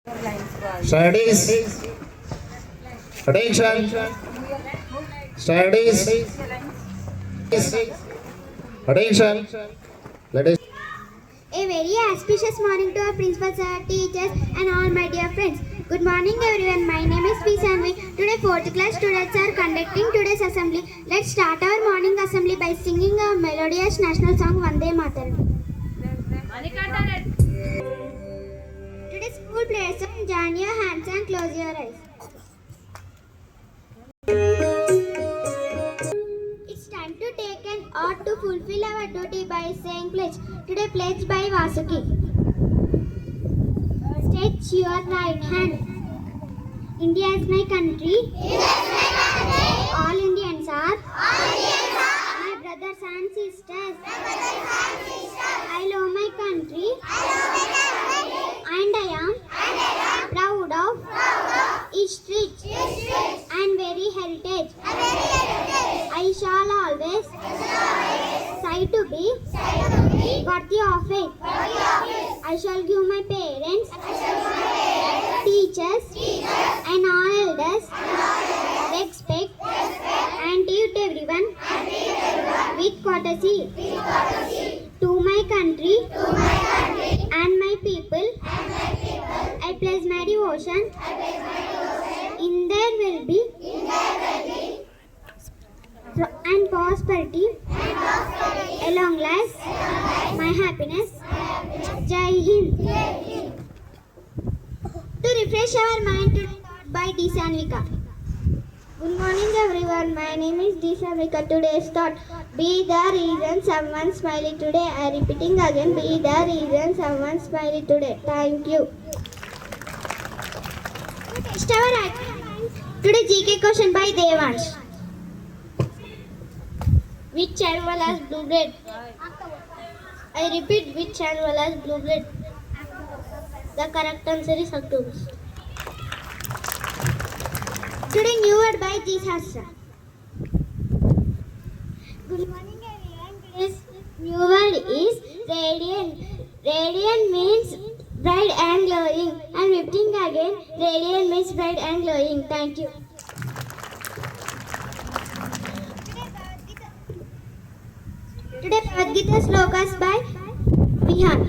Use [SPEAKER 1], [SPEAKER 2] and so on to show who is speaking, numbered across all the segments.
[SPEAKER 1] Studies. Attention. Studies. Attention. Let us.
[SPEAKER 2] A very auspicious morning to our principal sir, teachers and all my dear friends. Good morning everyone. My name is vihaan. Today 4th class students are conducting today's assembly. Let's start our morning assembly by singing a melodious national song Vande Mataram. Today's school players song, join your hands and close your eyes. It's time to take an oath to fulfill our duty by saying pledge. Today pledge by Vasuki. Stretch your right hand. India is my country. All Indians are my brothers and sisters. I love my country. And I am proud of each street and very heritage. I shall always strive to be worthy of it. I shall give my parents, teachers, and all elders respect and treat everyone with courtesy. To my country and my people, I pledge my devotion. In there will be and prosperity, along life, my happiness. Jai Hind. To refresh our mind today by D. Sanvika. Good morning everyone, my name is D. Sanvika. Today's thought, be the reason someone smiling today. I am repeating again, be the reason someone smiling today. Thank you. To test our IQ, today GK question by Devansh. Which animal has blue blood? I repeat, which animal has blue blood? The correct answer is octopus. Today new word by G. Sastra. Good morning everyone. Today's new word is radiant. Radiant means bright and glowing. I am repeating again, radiant means bright and glowing. Thank you. Today Bhagavad Gita slokas by vihaan.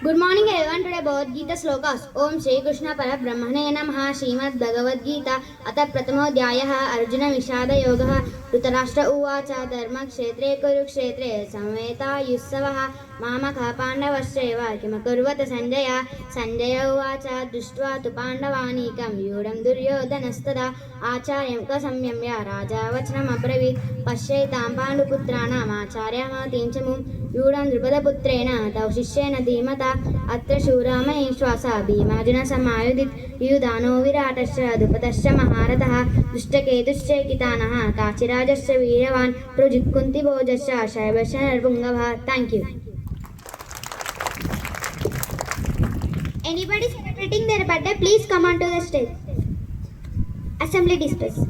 [SPEAKER 2] Good morning everyone. Today Bhagavad Gita slokas. Om Shri Krishna Parabrahmane Namaha. Srimad Bhagavad Gita Atha Prathamodhyayah Arjuna Vishada Yogaha. Dhritarashtra Uvacha Dharma Kshetre Kurukshetre Samveta Yussavaha Mamaka Pandavashreva Kimakurvata Sanjaya. Sanjaya Uvacha Drishtva Tu Pandavanikam Yudam Duryodhanastada Acharyam Kasamyamya Raja Vachanam Abravit Pashyaitam Panduputranam Acharyamatim Chamum Yudam Drupadaputrena Tau Shishyena Dhimata Atra Shurama Ishwasa Bhimarjuna Samayudit Yudhano Viratasya Dhupatasya Maharataha Dushtaketusya Kitanaha Kachirajasya Veeravan Projikkunti Bojasya Shaivasya Narpungabha. Thank you. Anybody celebrating their birthday, please come onto the stage. Assembly dispersed.